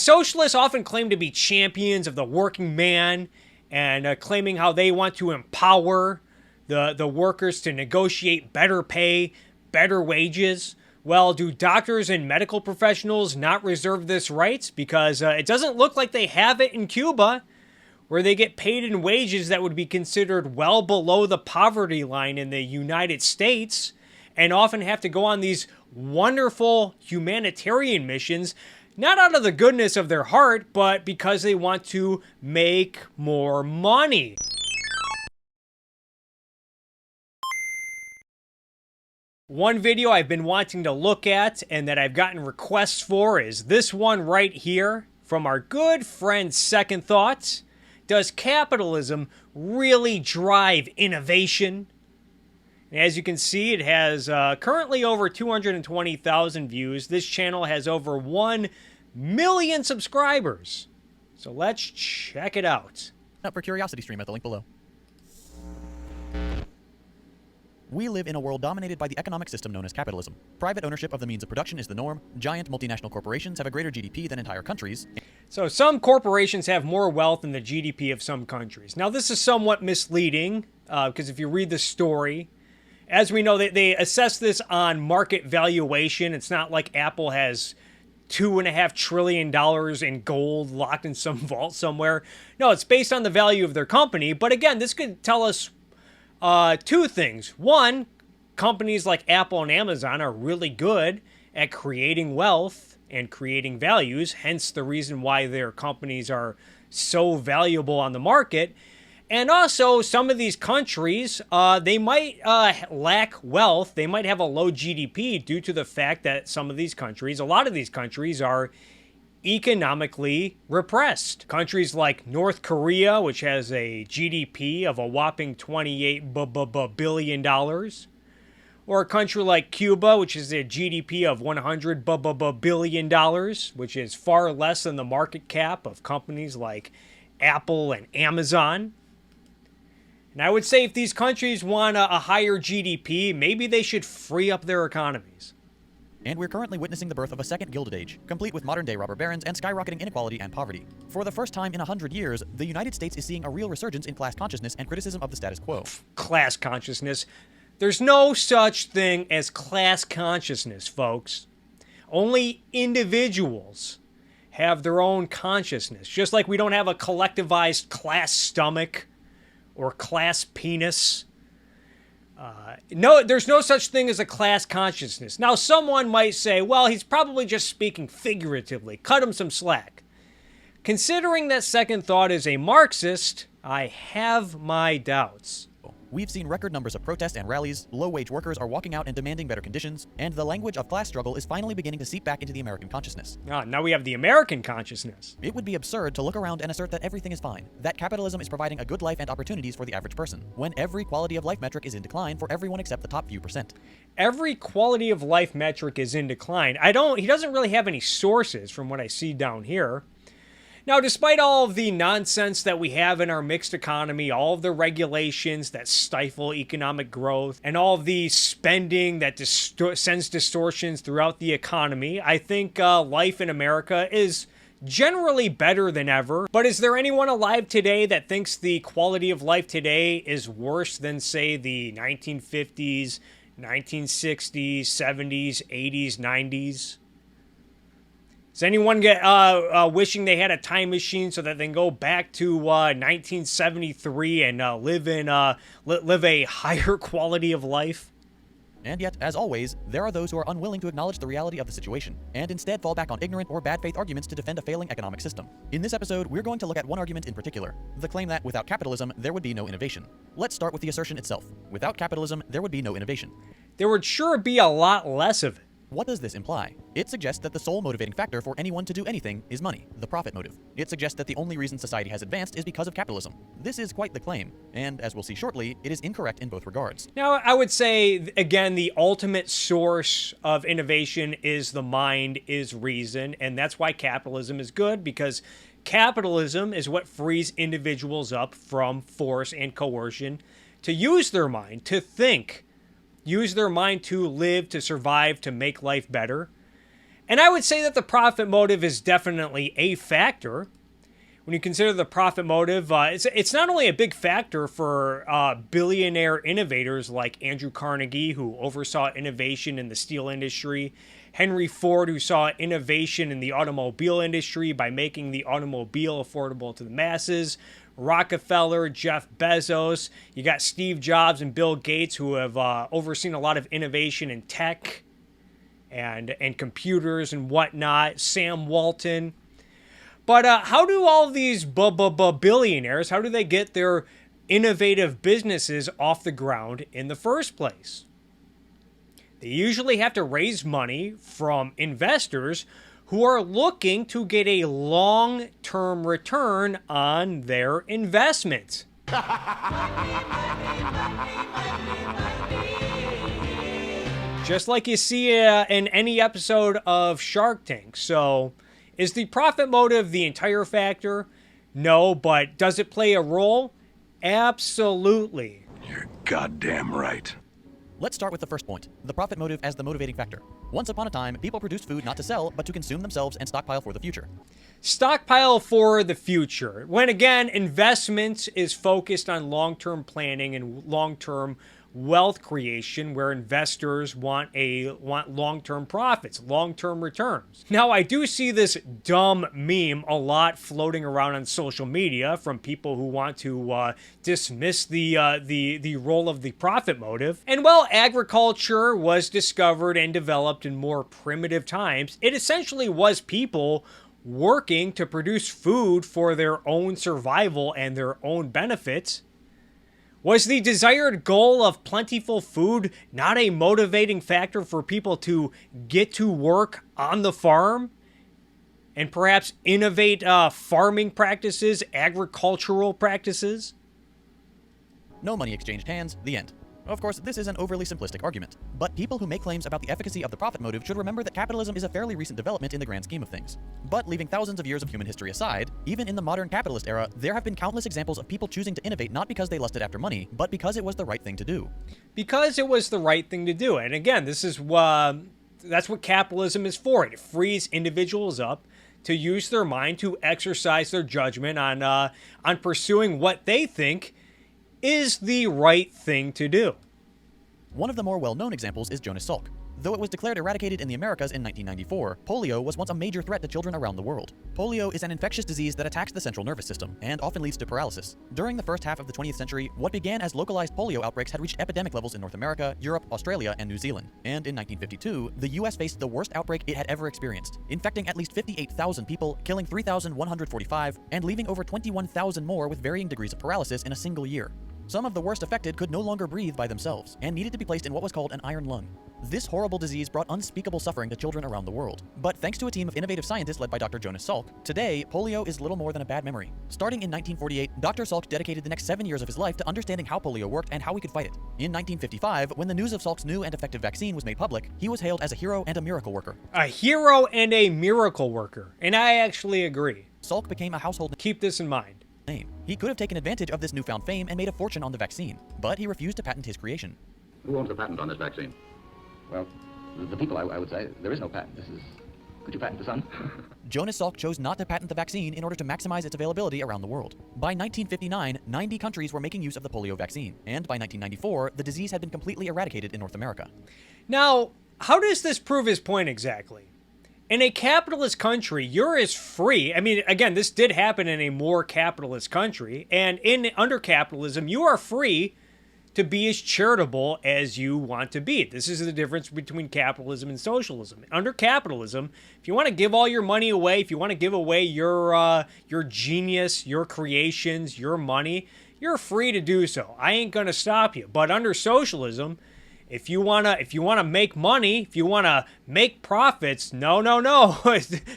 Socialists often claim to be champions of the working man and claiming how they want to empower the workers to negotiate better pay, better wages. Well, do doctors and medical professionals not reserve this right? Because it doesn't look like they have it in Cuba, where they get paid in wages that would be considered well below the poverty line in the United States, and often have to go on these wonderful humanitarian missions, not out of the goodness of their heart, but because they want to make more money. One video I've been wanting to look at and that I've gotten requests for is this one right here from our good friend Second Thought. Does capitalism really drive innovation? And as you can see, it has currently over 220,000 views. This channel has over 1 million subscribers. So let's check it out. Up for curiosity stream at the link below. We live in a world dominated by the economic system known as capitalism. Private ownership of the means of production is the norm. Giant multinational corporations have a greater GDP than entire countries. So some corporations have more wealth than the GDP of some countries. Now this is somewhat misleading because if you read the story, as we know, they assess this on market valuation. It's not like Apple has $2.5 trillion in gold locked in some vault somewhere. No, it's based on the value of their company. But again, this could tell us two things. One, companies like Apple and Amazon are really good at creating wealth and creating values, hence the reason why their companies are so valuable on the market. And also, some of these countries, they might lack wealth. They might have a low GDP due to the fact that some of these countries, a lot of these countries, are economically repressed. Countries like North Korea, which has a GDP of a whopping $28 billion, or a country like Cuba, which has a GDP of $100 billion, which is far less than the market cap of companies like Apple and Amazon. And I would say if these countries want a higher GDP, maybe they should free up their economies. And we're currently witnessing the birth of a second Gilded Age, complete with modern-day robber barons and skyrocketing inequality and poverty. For the first time in 100 years, the United States is seeing a real resurgence in class consciousness and criticism of the status quo. Class consciousness. There's no such thing as class consciousness, folks. Only individuals have their own consciousness, just like we don't have a collectivized class stomach or class penis. No, there's no such thing as a class consciousness. Now, someone might say, well, he's probably just speaking figuratively. Cut him some slack. Considering that Second Thought is a Marxist, I have my doubts. We've seen record numbers of protests and rallies, low-wage workers are walking out and demanding better conditions, and the language of class struggle is finally beginning to seep back into the American consciousness. Now we have the American consciousness. It would be absurd to look around and assert that everything is fine, that capitalism is providing a good life and opportunities for the average person, when every quality of life metric is in decline for everyone except the top few percent. Every quality of life metric is in decline. He doesn't really have any sources from what I see down here. Now, despite all of the nonsense that we have in our mixed economy, all of the regulations that stifle economic growth, and all of the spending that sends distortions throughout the economy, I think life in America is generally better than ever. But is there anyone alive today that thinks the quality of life today is worse than, say, the 1950s, 1960s, 70s, 80s, 90s? Does anyone get wishing they had a time machine so that they can go back to 1973 and live a higher quality of life? And yet, as always, there are those who are unwilling to acknowledge the reality of the situation, and instead fall back on ignorant or bad faith arguments to defend a failing economic system. In this episode, we're going to look at one argument in particular, the claim that without capitalism, there would be no innovation. Let's start with the assertion itself. Without capitalism, there would be no innovation. There would sure be a lot less of it. What does this imply? It suggests that the sole motivating factor for anyone to do anything is money, the profit motive. It suggests that the only reason society has advanced is because of capitalism. This is quite the claim, and as we'll see shortly, it is incorrect in both regards. Now, I would say, again, the ultimate source of innovation is the mind, is reason, and that's why capitalism is good, because capitalism is what frees individuals up from force and coercion to use their mind, to think, use their mind to live, to survive, to make life better. And I would say that the profit motive is definitely a factor. When you consider the profit motive, it's not only a big factor for billionaire innovators like Andrew Carnegie, who oversaw innovation in the steel industry, Henry Ford, who saw innovation in the automobile industry by making the automobile affordable to the masses, Rockefeller, Jeff Bezos, you got Steve Jobs and Bill Gates, who have overseen a lot of innovation in tech and computers and whatnot, Sam Walton. But how do all these billionaires, how do they get their innovative businesses off the ground in the first place? They usually have to raise money from investors who are looking to get a long-term return on their investment. Just like you see in any episode of Shark Tank. So, is the profit motive the entire factor? No, but does it play a role? Absolutely. You're goddamn right. Let's start with the first point, the profit motive as the motivating factor. Once upon a time, people produced food not to sell, but to consume themselves and stockpile for the future. Stockpile for the future. When again, investment is focused on long-term planning and long-term wealth creation, where investors want long-term profits, long-term returns. Now, I do see this dumb meme a lot floating around on social media from people who want to dismiss the role of the profit motive. And while agriculture was discovered and developed in more primitive times, it essentially was people working to produce food for their own survival and their own benefits. Was the desired goal of plentiful food not a motivating factor for people to get to work on the farm and perhaps innovate farming practices, agricultural practices? No money exchanged hands, the end. Of course, this is an overly simplistic argument, but people who make claims about the efficacy of the profit motive should remember that capitalism is a fairly recent development in the grand scheme of things. But leaving thousands of years of human history aside, even in the modern capitalist era, there have been countless examples of people choosing to innovate not because they lusted after money, but because it was the right thing to do. Because it was the right thing to do. And again, this is that's what capitalism is for. It frees individuals up to use their mind to exercise their judgment on pursuing what they think is the right thing to do. One of the more well-known examples is Jonas Salk. Though it was declared eradicated in the Americas in 1994, polio was once a major threat to children around the world. Polio is an infectious disease that attacks the central nervous system and often leads to paralysis. During the first half of the 20th century, what began as localized polio outbreaks had reached epidemic levels in North America, Europe, Australia, and New Zealand. And in 1952, the US faced the worst outbreak it had ever experienced, infecting at least 58,000 people, killing 3,145, and leaving over 21,000 more with varying degrees of paralysis in a single year. Some of the worst affected could no longer breathe by themselves and needed to be placed in what was called an iron lung. This horrible disease brought unspeakable suffering to children around the world. But thanks to a team of innovative scientists led by Dr. Jonas Salk, today, polio is little more than a bad memory. Starting in 1948, Dr. Salk dedicated the next 7 years of his life to understanding how polio worked and how we could fight it. In 1955, when the news of Salk's new and effective vaccine was made public, he was hailed as a hero and a miracle worker. A hero and a miracle worker. And I actually agree. Salk became a household Keep this in mind. name. He could have taken advantage of this newfound fame and made a fortune on the vaccine, but he refused to patent his creation. Who owns the patent on this vaccine? Well, the people, I would say. There is no patent. Could you patent the sun? Jonas Salk chose not to patent the vaccine in order to maximize its availability around the world. By 1959, 90 countries were making use of the polio vaccine, and by 1994, the disease had been completely eradicated in North America. Now, how does this prove his point exactly? In a capitalist country, you're as free. I mean, again, this did happen in a more capitalist country. And under capitalism, you are free to be as charitable as you want to be. This is the difference between capitalism and socialism. Under capitalism, if you want to give all your money away, if you want to give away your genius, your creations, your money, you're free to do so. I ain't going to stop you. But under socialism, if you wanna make money, if you wanna make profits, no.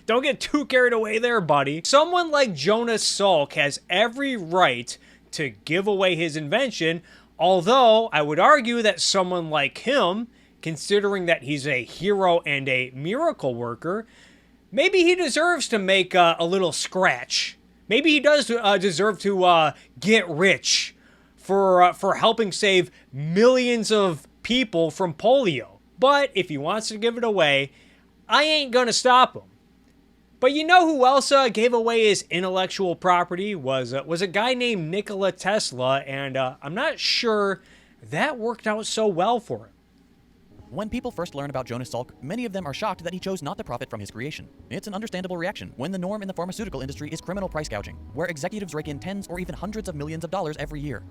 Don't get too carried away there, buddy. Someone like Jonas Salk has every right to give away his invention, although I would argue that someone like him, considering that he's a hero and a miracle worker, maybe he deserves to make a little scratch. Maybe he does deserve to get rich for helping save millions of people from polio. But if he wants to give it away, I ain't gonna stop him. But you know who else gave away his intellectual property was a guy named Nikola Tesla, and I'm not sure that worked out so well for him. When people first learn about Jonas Salk, many of them are shocked that he chose not to profit from his creation. It's an understandable reaction when the norm in the pharmaceutical industry is criminal price gouging, where executives rake in tens or even hundreds of millions of dollars every year.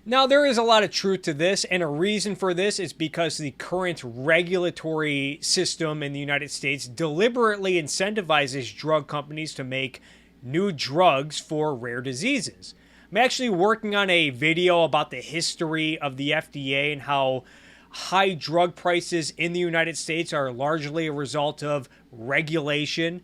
Now, there is a lot of truth to this, and a reason for this is because the current regulatory system in the United States deliberately incentivizes drug companies to make new drugs for rare diseases. I'm actually working on a video about the history of the FDA and how high drug prices in the United States are largely a result of regulation.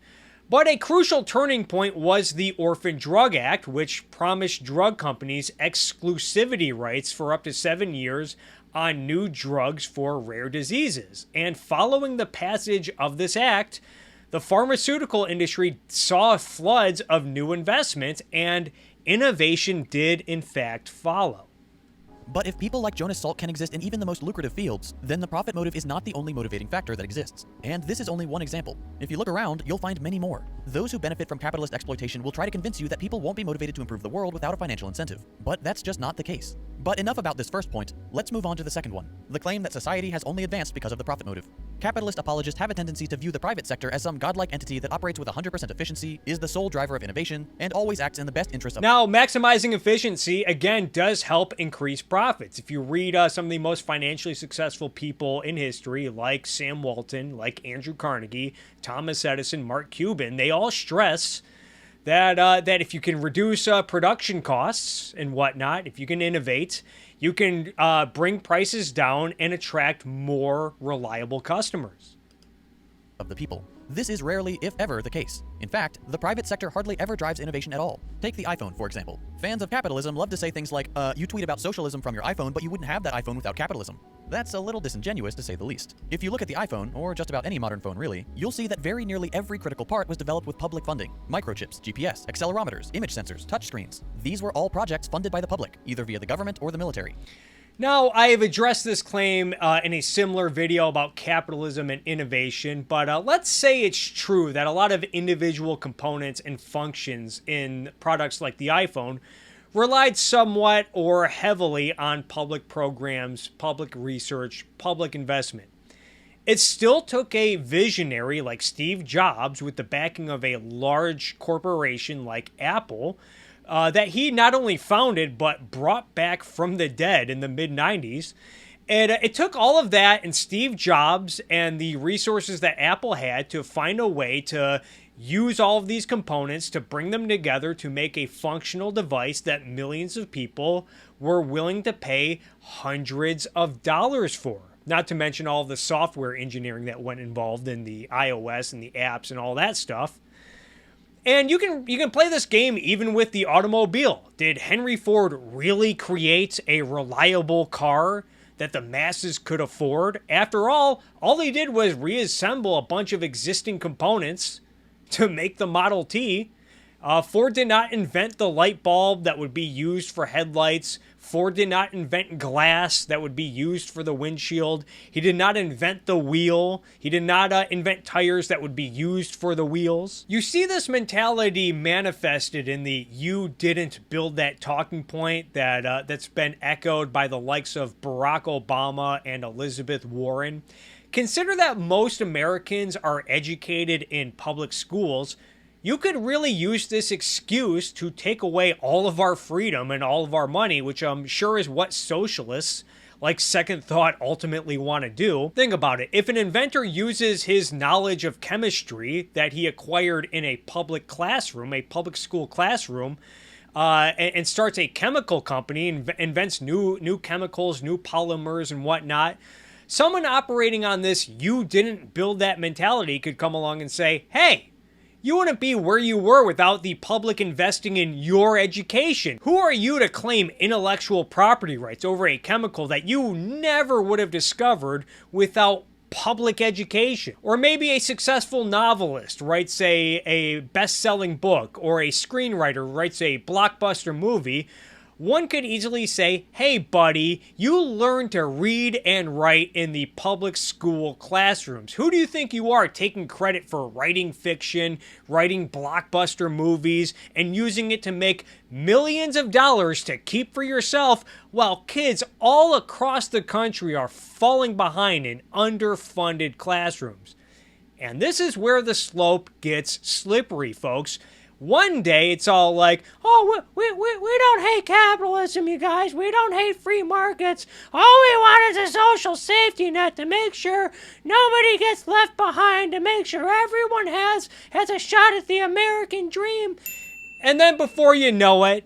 But a crucial turning point was the Orphan Drug Act, which promised drug companies exclusivity rights for up to 7 years on new drugs for rare diseases. And following the passage of this act, the pharmaceutical industry saw floods of new investment, and innovation did in fact follow. But if people like Jonas Salk can exist in even the most lucrative fields, then the profit motive is not the only motivating factor that exists. And this is only one example. If you look around, you'll find many more. Those who benefit from capitalist exploitation will try to convince you that people won't be motivated to improve the world without a financial incentive. But that's just not the case. But enough about this first point, let's move on to the second one, the claim that society has only advanced because of the profit motive. Capitalist apologists have a tendency to view the private sector as some godlike entity that operates with 100% efficiency, is the sole driver of innovation, and always acts in the best interest of— Now, maximizing efficiency, again, does help increase profits. If you read some of the most financially successful people in history, like Sam Walton, like Andrew Carnegie, Thomas Edison, Mark Cuban, they all stress that if you can reduce production costs and whatnot, if you can innovate, you can bring prices down and attract more reliable customers. Of the people. This is rarely, if ever, the case. In fact, the private sector hardly ever drives innovation at all. Take the iPhone, for example. Fans of capitalism love to say things like, you tweet about socialism from your iPhone, but you wouldn't have that iPhone without capitalism. That's a little disingenuous, to say the least. If you look at the iPhone, or just about any modern phone really, you'll see that very nearly every critical part was developed with public funding. Microchips, GPS, accelerometers, image sensors, touchscreens. These were all projects funded by the public, either via the government or the military. Now, I have addressed this claim in a similar video about capitalism and innovation, but let's say it's true that a lot of individual components and functions in products like the iPhone relied somewhat or heavily on public programs, public research, public investment. It still took a visionary like Steve Jobs with the backing of a large corporation like Apple that he not only founded but brought back from the dead in the mid-90s. And it took all of that and Steve Jobs and the resources that Apple had to find a way to use all of these components to bring them together to make a functional device that millions of people were willing to pay hundreds of dollars for. Not to mention all the software engineering that went involved in the iOS and the apps and all that stuff. And you can play this game even with the automobile. Did Henry Ford really create a reliable car that the masses could afford? After all he did was reassemble a bunch of existing components to make the Model T. Ford did not invent the light bulb that would be used for headlights. Ford did not invent glass that would be used for the windshield. He did not invent the wheel. He did not invent tires that would be used for the wheels. You see this mentality manifested in the "you didn't build that" talking point that's been echoed by the likes of Barack Obama and Elizabeth Warren. Consider that most Americans are educated in public schools. You could really use this excuse to take away all of our freedom and all of our money, which I'm sure is what socialists like Second Thought ultimately want to do. Think about it. If an inventor uses his knowledge of chemistry that he acquired in a public classroom, a public school classroom, and starts a chemical company, invents new chemicals, new polymers and whatnot, someone operating on this "you didn't build that" mentality could come along and say, hey, you wouldn't be where you were without the public investing in your education. Who are you to claim intellectual property rights over a chemical that you never would have discovered without public education? Or maybe a successful novelist writes a best-selling book, or a screenwriter writes a blockbuster movie. one could easily say, hey buddy, you learn to read and write in the public school classrooms. Who do you think you are, taking credit for writing fiction, writing blockbuster movies, and using it to make millions of dollars to keep for yourself, while kids all across the country are falling behind in underfunded classrooms? And this is where the slope gets slippery, folks. One day it's all like, oh, we don't hate capitalism, you guys. We don't hate free markets. All we want is a social safety net to make sure nobody gets left behind, to make sure everyone has a shot at the American dream. And then before you know it,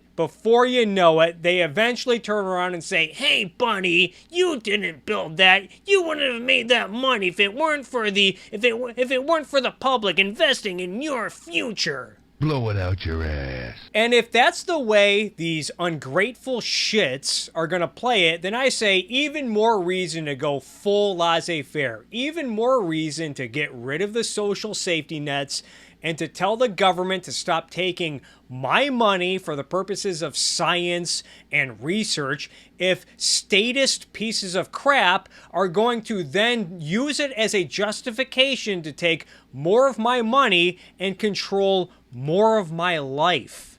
they eventually turn around and say, hey, buddy, you didn't build that. You wouldn't have made that money if it weren't for the public investing in your future. Blow it out your ass. And if that's the way these ungrateful shits are going to play it, then I say even more reason to go full laissez-faire. Even more reason to get rid of the social safety nets and to tell the government to stop taking my money for the purposes of science and research, if statist pieces of crap are going to then use it as a justification to take more of my money and control more of my life.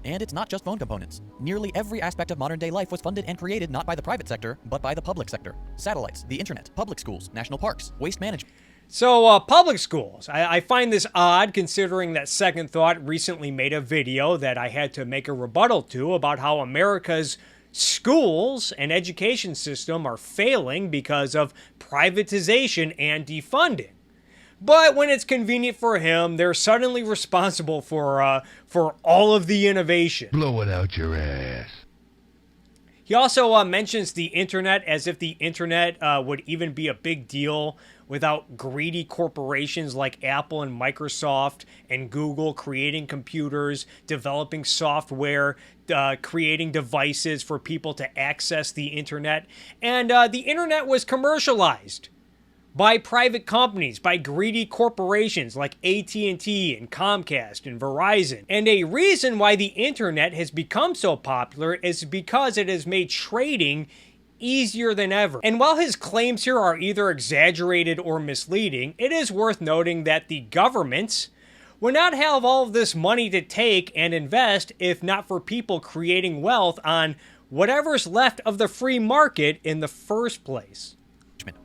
And it's not just phone components. Nearly every aspect of modern day life was funded and created not by the private sector, but by the public sector. Satellites, the internet, public schools, national parks, waste management. So, public schools. I find this odd, considering that Second Thought recently made a video that I had to make a rebuttal to about how America's schools and education system are failing because of privatization and defunding. But when it's convenient for him, they're suddenly responsible for all of the innovation. Blow it out your ass. He also mentions the internet as if the internet would even be a big deal without greedy corporations like Apple and Microsoft and Google creating computers, developing software, creating devices for people to access the internet. And the internet was commercialized by private companies, by greedy corporations like AT&T and Comcast and Verizon. And a reason why the internet has become so popular is because it has made trading easier than ever. And while his claims here are either exaggerated or misleading, it is worth noting that the governments would not have all of this money to take and invest if not for people creating wealth on whatever's left of the free market in the first place.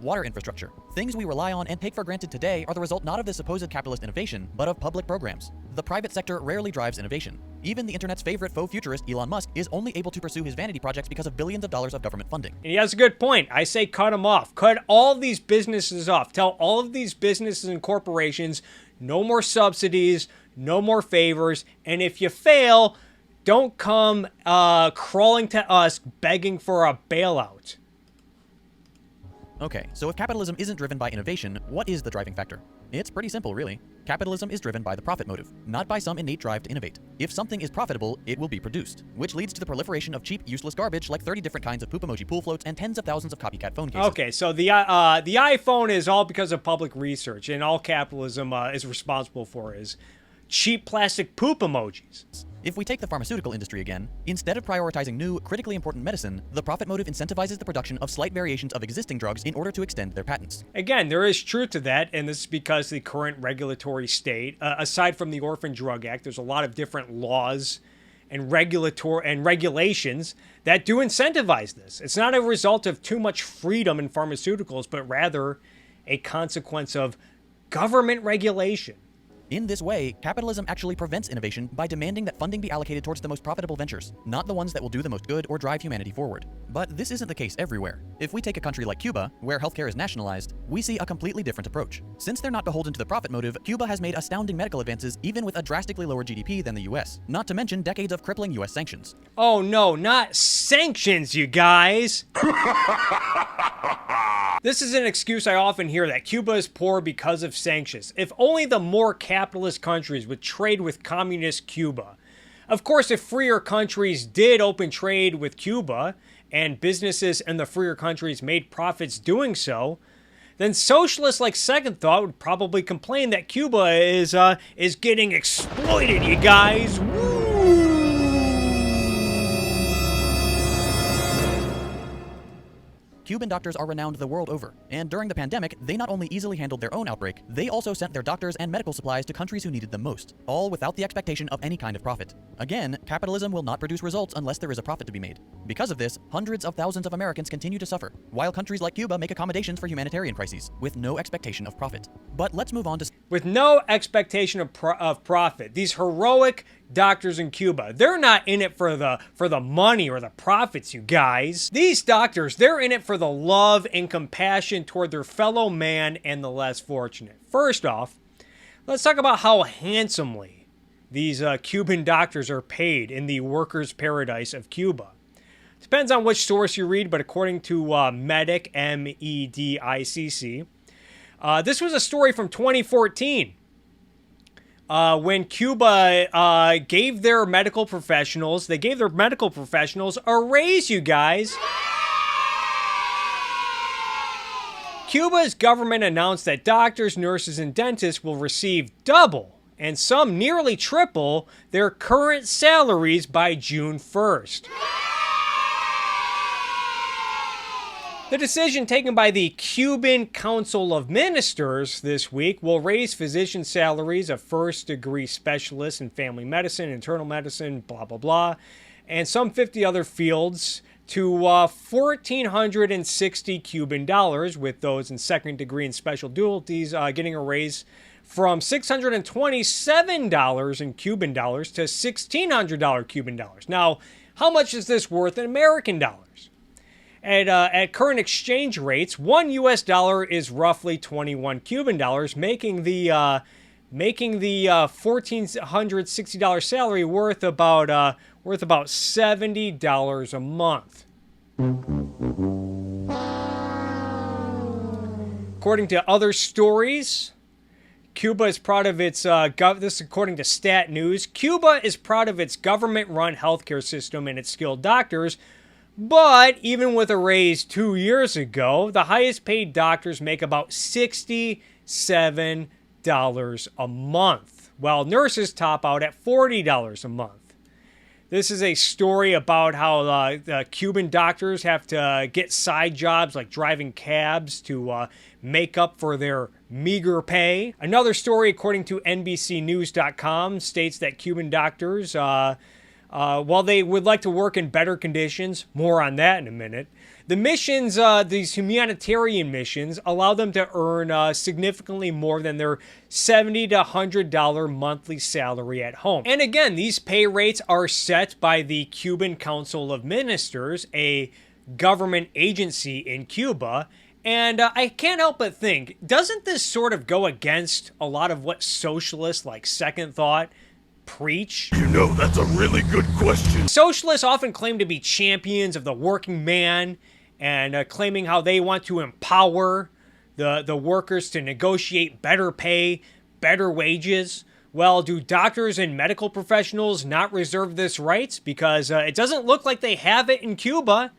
Water infrastructure. Things we rely on and take for granted today are the result not of this supposed capitalist innovation, but of public programs. The private sector rarely drives innovation. Even the internet's favorite faux futurist, Elon Musk, is only able to pursue his vanity projects because of billions of dollars of government funding. And he has a good point. I say cut them off. Cut all of these businesses off. Tell all of these businesses and corporations, no more subsidies, no more favors, and if you fail, don't come crawling to us begging for a bailout. Okay, so if capitalism isn't driven by innovation, what is the driving factor? It's pretty simple, really. Capitalism is driven by the profit motive, not by some innate drive to innovate. If something is profitable, it will be produced, which leads to the proliferation of cheap, useless garbage like 30 different kinds of poop emoji pool floats and tens of thousands of copycat phone cases. Okay, so the iPhone is all because of public research, and all capitalism is responsible for is cheap plastic poop emojis. If we take the pharmaceutical industry again, instead of prioritizing new, critically important medicine, the profit motive incentivizes the production of slight variations of existing drugs in order to extend their patents. Again, there is truth to that, and this is because the current regulatory state, aside from the Orphan Drug Act, there's a lot of different laws and regulations that do incentivize this. It's not a result of too much freedom in pharmaceuticals, but rather a consequence of government regulation. In this way, capitalism actually prevents innovation by demanding that funding be allocated towards the most profitable ventures, not the ones that will do the most good or drive humanity forward. But this isn't the case everywhere. If we take a country like Cuba, where healthcare is nationalized, we see a completely different approach. Since they're not beholden to the profit motive, Cuba has made astounding medical advances even with a drastically lower GDP than the US, not to mention decades of crippling US sanctions. Oh no, not sanctions, you guys! This is an excuse I often hear, that Cuba is poor because of sanctions. If only the more capitalist countries would trade with Communist Cuba. Of course, if freer countries did open trade with Cuba, and businesses in the freer countries made profits doing so, then socialists like Second Thought would probably complain that Cuba is getting exploited, you guys. Woo! Cuban doctors are renowned the world over, and during the pandemic, they not only easily handled their own outbreak, they also sent their doctors and medical supplies to countries who needed them most, all without the expectation of any kind of profit. Again, capitalism will not produce results unless there is a profit to be made. Because of this, hundreds of thousands of Americans continue to suffer, while countries like Cuba make accommodations for humanitarian crises, with no expectation of profit. But let's move on to... With no expectation of profit. These heroic doctors in Cuba, they're not in it for the money or the profits, you guys. These doctors, they're in it for the love and compassion toward their fellow man and the less fortunate. First off, let's talk about how handsomely these Cuban doctors are paid in the workers' paradise of Cuba. Depends on which source you read, but according to Medic, M-E-D-I-C-C, this was a story from 2014 when Cuba gave their medical professionals a raise, you guys. Cuba's government announced that doctors, nurses, and dentists will receive double, and some nearly triple, their current salaries by June 1st. The decision taken by the Cuban Council of Ministers this week will raise physician salaries of first-degree specialists in family medicine, internal medicine, blah, blah, blah, and some 50 other fields to 1,460 Cuban dollars, with those in second degree and specialties getting a raise from $627 in Cuban dollars to $1,600 Cuban dollars. Now, how much is this worth in American dollars? At current exchange rates, $1 is roughly 21 Cuban dollars, making the $1,460 salary worth about $70 a month. According to other stories, Cuba is proud of its, this is according to Stat News, Cuba is proud of its government-run healthcare system and its skilled doctors, but even with a raise 2 years ago, the highest paid doctors make about $67 a month, while nurses top out at $40 a month. This is a story about how the Cuban doctors have to get side jobs like driving cabs to make up for their meager pay. Another story, according to NBCnews.com, states that Cuban doctors, while they would like to work in better conditions, more on that in a minute, the missions, these humanitarian missions, allow them to earn significantly more than their $70 to $100 monthly salary at home. And again, these pay rates are set by the Cuban Council of Ministers, a government agency in Cuba. And I can't help but think, doesn't this sort of go against a lot of what socialists like Second Thought preach? You know, that's a really good question. Socialists often claim to be champions of the working man and claiming how they want to empower the workers to negotiate better pay, better wages. Well, do doctors and medical professionals not reserve this right? Because it doesn't look like they have it in Cuba,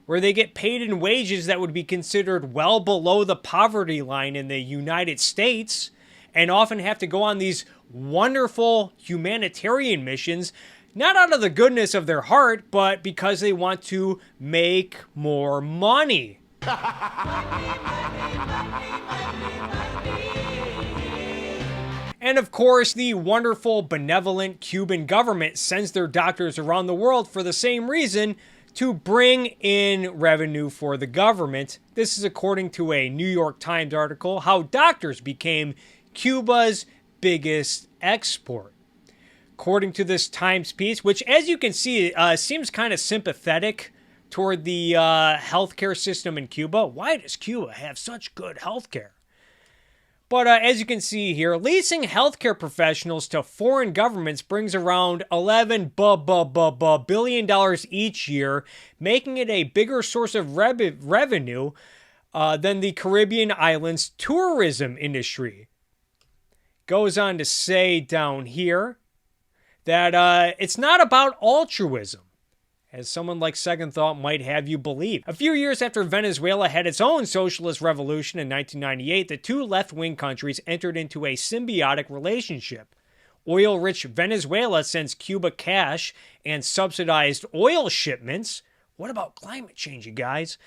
where they get paid in wages that would be considered well below the poverty line in the United States, and often have to go on these wonderful humanitarian missions, not out of the goodness of their heart, but because they want to make more money. And of course, the wonderful, benevolent Cuban government sends their doctors around the world for the same reason, to bring in revenue for the government. This is according to a New York Times article, how doctors became Cuba's biggest export. According to this Times piece, which, as you can see, seems kind of sympathetic toward the healthcare system in Cuba. Why does Cuba have such good healthcare? But as you can see here, leasing healthcare professionals to foreign governments brings around $11 billion each year, making it a bigger source of revenue than the Caribbean islands' tourism industry. Goes on to say down here that it's not about altruism, as someone like Second Thought might have you believe. A few years after Venezuela had its own socialist revolution in 1998, the two left-wing countries entered into a symbiotic relationship. Oil-rich Venezuela sends Cuba cash and subsidized oil shipments. What about climate change, you guys?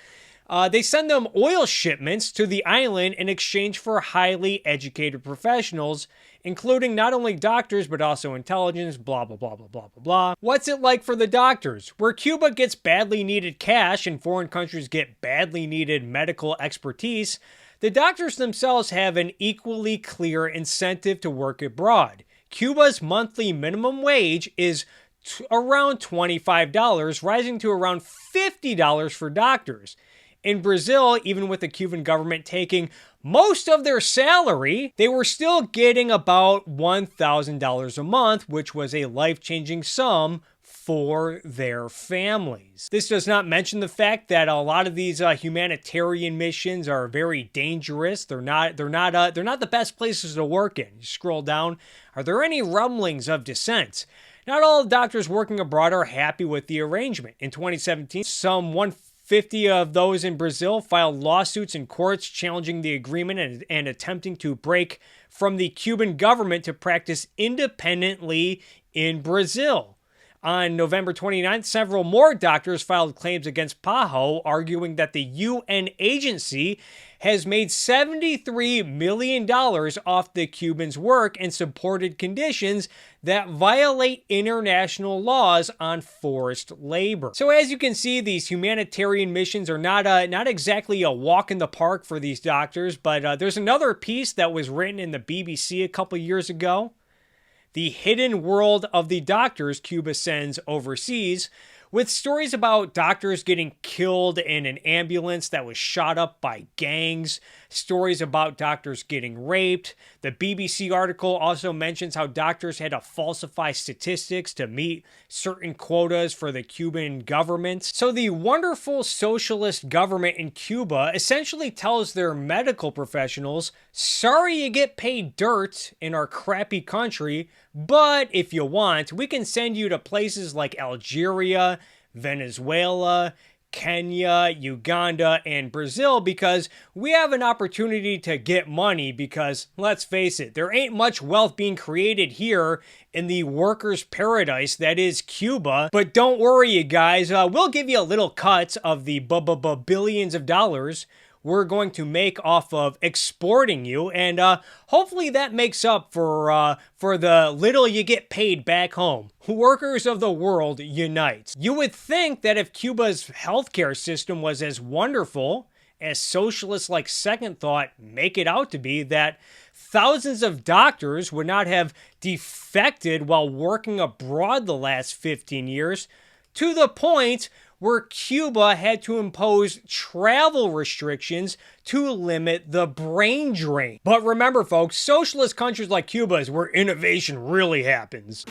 They send them oil shipments to the island in exchange for highly educated professionals, including not only doctors, but also intelligence, blah, blah, blah, blah, blah, blah, blah. What's it like for the doctors? Where Cuba gets badly needed cash and foreign countries get badly needed medical expertise, the doctors themselves have an equally clear incentive to work abroad. Cuba's monthly minimum wage is around $25, rising to around $50 for doctors. In Brazil, even with the Cuban government taking most of their salary, they were still getting about $1,000 a month, which was a life-changing sum for their families. This does not mention the fact that a lot of these humanitarian missions are very dangerous. They're not the best places to work in. You scroll down. Are there any rumblings of dissent? Not all doctors working abroad are happy with the arrangement. In 2017, some 150 of those in Brazil filed lawsuits in courts challenging the agreement and attempting to break from the Cuban government to practice independently in Brazil. On November 29th, several more doctors filed claims against PAHO, arguing that the UN agency has made $73 million off the Cubans' work and supported conditions that violate international laws on forced labor. So as you can see, these humanitarian missions are not exactly a walk in the park for these doctors, but there's another piece that was written in the BBC a couple years ago. The hidden world of the doctors Cuba sends overseas, with stories about doctors getting killed in an ambulance that was shot up by gangs, stories about doctors getting raped. The BBC article also mentions how doctors had to falsify statistics to meet certain quotas for the Cuban government. So the wonderful socialist government in Cuba essentially tells their medical professionals, sorry you get paid dirt in our crappy country, but if you want, we can send you to places like Algeria, Venezuela, Kenya, Uganda, and Brazil because we have an opportunity to get money because, let's face it, there ain't much wealth being created here in the workers' paradise that is Cuba. But don't worry, you guys, we'll give you a little cut of the billions of dollars we're going to make off of exporting you, and hopefully that makes up for the little you get paid back home. Workers of the world unite. You would think that if Cuba's healthcare system was as wonderful as socialists like Second Thought make it out to be, that thousands of doctors would not have defected while working abroad the last 15 years, to the point where Cuba had to impose travel restrictions to limit the brain drain. But remember, folks, socialist countries like Cuba is where innovation really happens.